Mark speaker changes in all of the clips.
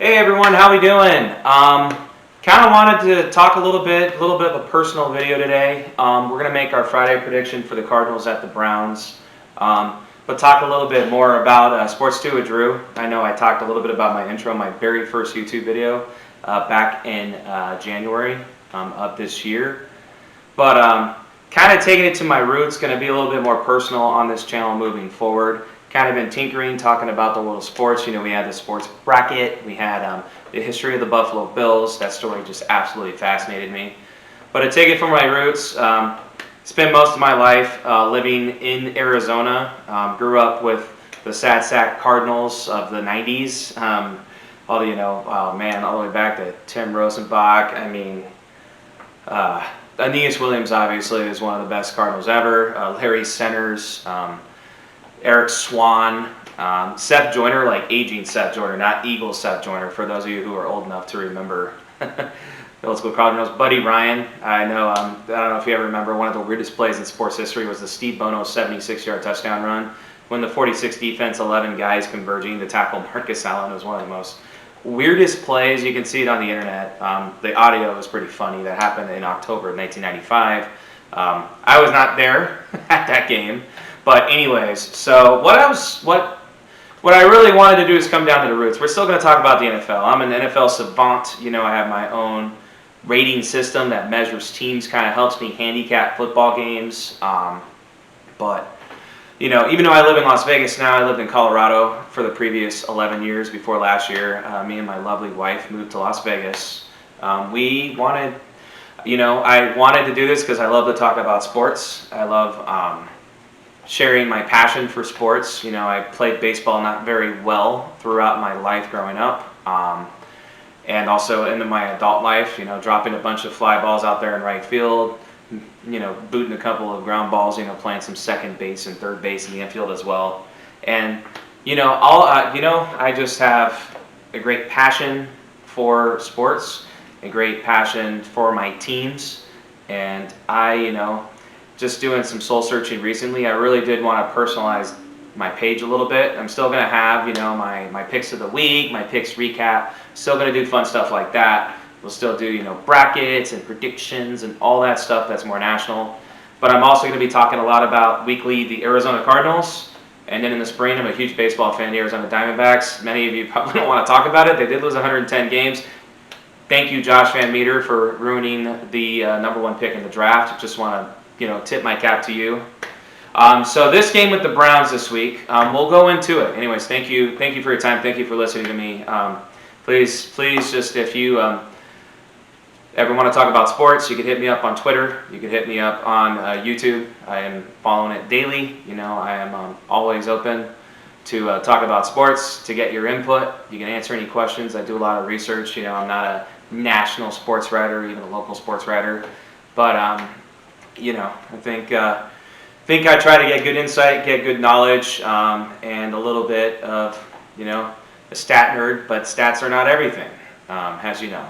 Speaker 1: Hey everyone, how we doing? Kind of wanted to talk a little bit of a personal video today. We're gonna make our Friday prediction for the Cardinals at the Browns, but talk a little bit more about Sports 2 with Drew. I know I talked a little bit about my intro, my very first YouTube video back in January of this year. But kind of taking it to my roots, going to be a little bit more personal on this channel moving forward. Kind of been tinkering, talking about the world of sports. You know, we had the sports bracket. We had the history of the Buffalo Bills. That story just absolutely fascinated me. But to take it from my roots, spent most of my life living in Arizona. Grew up with the sad sack Cardinals of the 90s. All the, oh man, all the way back to Tim Rosenbach. I mean, Aeneas Williams obviously is one of the best Cardinals ever. Larry Centers, Eric Swan, Seth Joyner, like aging Seth Joyner, not Eagles Seth Joyner, for those of you who are old enough to remember the old school Cardinals. Buddy Ryan, I know, I don't know if you ever remember, one of the weirdest plays in sports history was the Steve Bono 76-yard touchdown run. When the 46 defense, 11 guys converging to tackle Marcus Allen was one of the most weirdest plays. You can see it on the internet. The audio is pretty funny. That happened in October of 1995. I was not there at that game, but anyways. So what I really wanted to do is come down to the roots. We're still going to talk about the NFL. I'm an NFL savant. You know, I have my own rating system that measures teams, kind of helps me handicap football games. But you know, even though I live in Las Vegas now, I lived in Colorado for the previous 11 years before last year. Me and my lovely wife moved to Las Vegas. I wanted to do this because I love to talk about sports. I love sharing my passion for sports. You know, I played baseball not very well throughout my life growing up. And also into my adult life, you know, dropping a bunch of fly balls out there in right field, you know, booting a couple of ground balls, you know, playing some second base and third base in the infield as well. And, you know, I just have a great passion for sports, a great passion for my teams. And just doing some soul searching recently, I really did want to personalize my page a little bit. I'm still going to have, you know, my picks of the week, my picks recap, still going to do fun stuff like that. We'll still do, you know, brackets and predictions and all that stuff that's more national. But I'm also going to be talking a lot about weekly the Arizona Cardinals. And then in the spring, I'm a huge baseball fan of the Arizona Diamondbacks. Many of you probably don't want to talk about it. They did lose 110 games. Thank you, Josh Van Meter, for ruining the #1 pick in the draft. Just want to, you know, tip my cap to you. So this game with the Browns this week, we'll go into it. Anyways, thank you for your time. Thank you for listening to me. Please, just if you ever want to talk about sports, you can hit me up on Twitter. You can hit me up on YouTube. I am following it daily. You know, I am always open to talk about sports, to get your input. You can answer any questions. I do a lot of research. You know, I'm not a national sports writer, even a local sports writer. But, you know, I think I try to get good insight, get good knowledge, and a little bit of, you know, a stat nerd, but stats are not everything, as you know.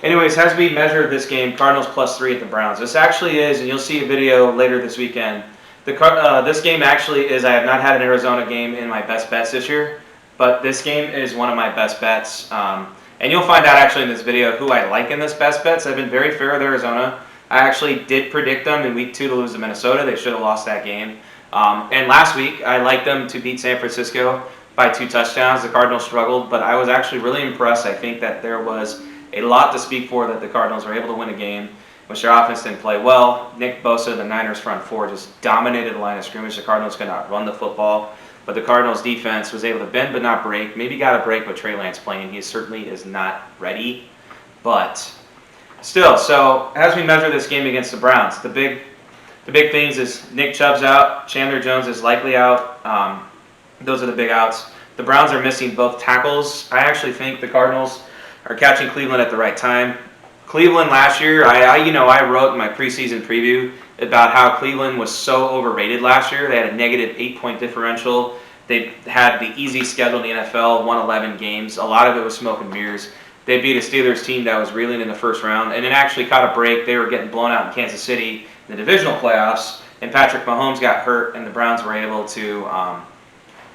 Speaker 1: Anyways, as we measure this game, Cardinals +3 at the Browns. This actually is, and you'll see a video later this weekend. This game actually is, I have not had an Arizona game in my best bets this year, but this game is one of my best bets. And you'll find out actually in this video who I like in this best bets. I've been very fair with Arizona. I actually did predict them in week 2 to lose to Minnesota. They should have lost that game. And last week, I liked them to beat San Francisco by 2 touchdowns. The Cardinals struggled, but I was actually really impressed. I think that there was a lot to speak for that the Cardinals were able to win a game, which their offense didn't play well. Nick Bosa, the Niners front four, just dominated the line of scrimmage. The Cardinals could not run the football, but the Cardinals defense was able to bend but not break. Maybe got a break with Trey Lance playing. He certainly is not ready, but still. So as we measure this game against the Browns, the big things is Nick Chubb's out, Chandler Jones is likely out. Those are the big outs. The Browns are missing both tackles. I actually think the Cardinals are catching Cleveland at the right time. Cleveland last year, I wrote in my preseason preview about how Cleveland was so overrated last year. They had a negative 8-point differential. They had the easy schedule in the NFL, won 11 games. A lot of it was smoke and mirrors. They beat a Steelers team that was reeling in the first round, and then actually caught a break. They were getting blown out in Kansas City in the divisional playoffs, and Patrick Mahomes got hurt, and the Browns were able to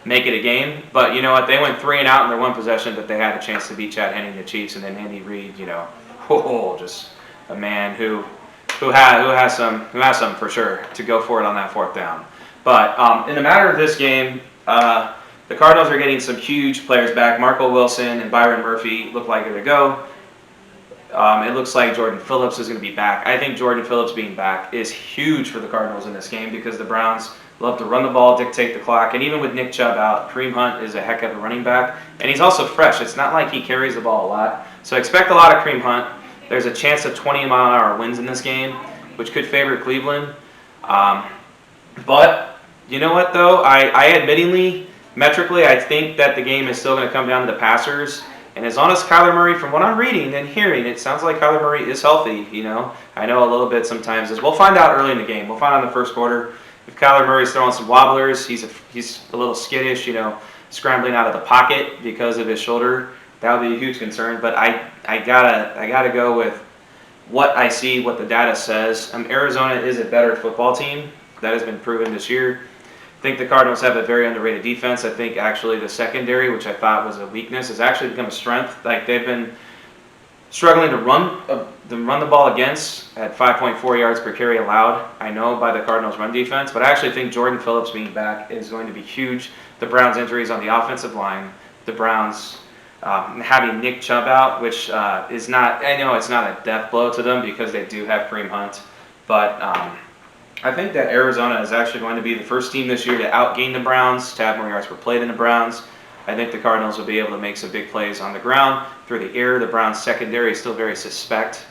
Speaker 1: make it a game. But you know what? They went 3 and out in their one possession, but they had a chance to beat Chad Henne and the Chiefs, and then Andy Reid, just a man who has some for sure to go for it on that 4th down. But in the matter of this game, the Cardinals are getting some huge players back. Marco Wilson and Byron Murphy look like they're to go. It looks like Jordan Phillips is going to be back. I think Jordan Phillips being back is huge for the Cardinals in this game because the Browns love to run the ball, dictate the clock, and even with Nick Chubb out, Kareem Hunt is a heck of a running back, and he's also fresh. It's not like he carries the ball a lot. So expect a lot of Kareem Hunt. There's a chance of 20-mile-an-hour winds in this game, which could favor Cleveland. But you know what, though? I admittingly, metrically, I think that the game is still going to come down to the passers. And as honest Kyler Murray, from what I'm reading and hearing, it sounds like Kyler Murray is healthy. I know a little bit sometimes. We'll find out early in the game. We'll find out in the first quarter. If Kyler Murray's throwing some wobblers, he's a little skittish, scrambling out of the pocket because of his shoulder. That would be a huge concern. But I gotta go with what I see, what the data says. Arizona is a better football team. That has been proven this year. I think the Cardinals have a very underrated defense. I think actually the secondary, which I thought was a weakness, has actually become a strength. Like they've been struggling to run the ball against at 5.4 yards per carry allowed. I know by the Cardinals' run defense, but I actually think Jordan Phillips being back is going to be huge. The Browns' injuries on the offensive line, the Browns having Nick Chubb out, which is not. I know it's not a death blow to them because they do have Kareem Hunt, but. I think that Arizona is actually going to be the first team this year to outgain the Browns, to have more yards per play than the Browns. I think the Cardinals will be able to make some big plays on the ground. Through the air, the Browns' secondary is still very suspect.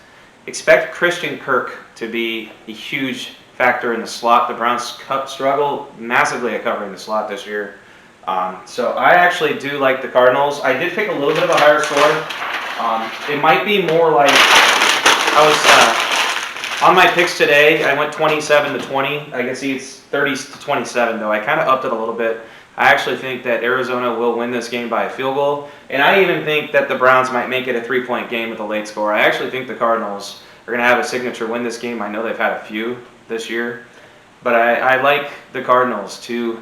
Speaker 1: Expect Christian Kirk to be a huge factor in the slot. The Browns struggle massively at covering the slot this year. So I actually do like the Cardinals. I did pick a little bit of a higher score. It might be more like I was... on my picks today, I went 27-20. I can see it's 30-27, though. I kind of upped it a little bit. I actually think that Arizona will win this game by a field goal. And I even think that the Browns might make it a 3-point game with a late score. I actually think the Cardinals are going to have a signature win this game. I know they've had a few this year. But I like the Cardinals to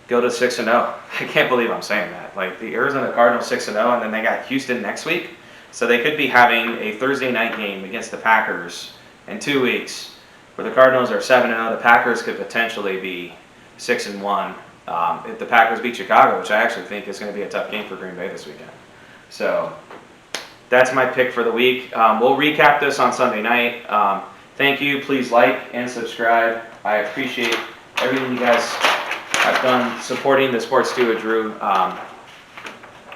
Speaker 1: go to 6-0. I can't believe I'm saying that. Like the Arizona Cardinals 6-0, and then they got Houston next week. So they could be having a Thursday night game against the Packers in 2 weeks, where the Cardinals are 7-0. The Packers could potentially be 6-1 if the Packers beat Chicago, which I actually think is going to be a tough game for Green Bay this weekend. So that's my pick for the week. We'll recap this on Sunday night. Thank you. Please like and subscribe. I appreciate everything you guys have done supporting the Sports Stew with Drew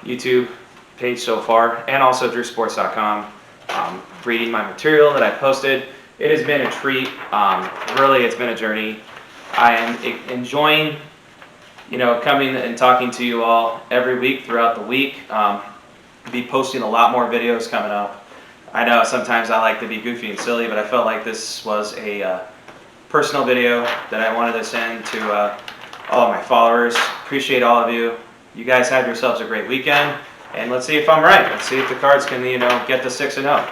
Speaker 1: YouTube page so far, and also drewsports.com. Reading my material that I posted. It has been a treat. Really, it's been a journey. I am enjoying, coming and talking to you all every week throughout the week. Be posting a lot more videos coming up. I know sometimes I like to be goofy and silly, but I felt like this was a personal video that I wanted to send to all of my followers. Appreciate all of you. You guys have yourselves a great weekend. And let's see if I'm right. Let's see if the Cards can, get to 6-0.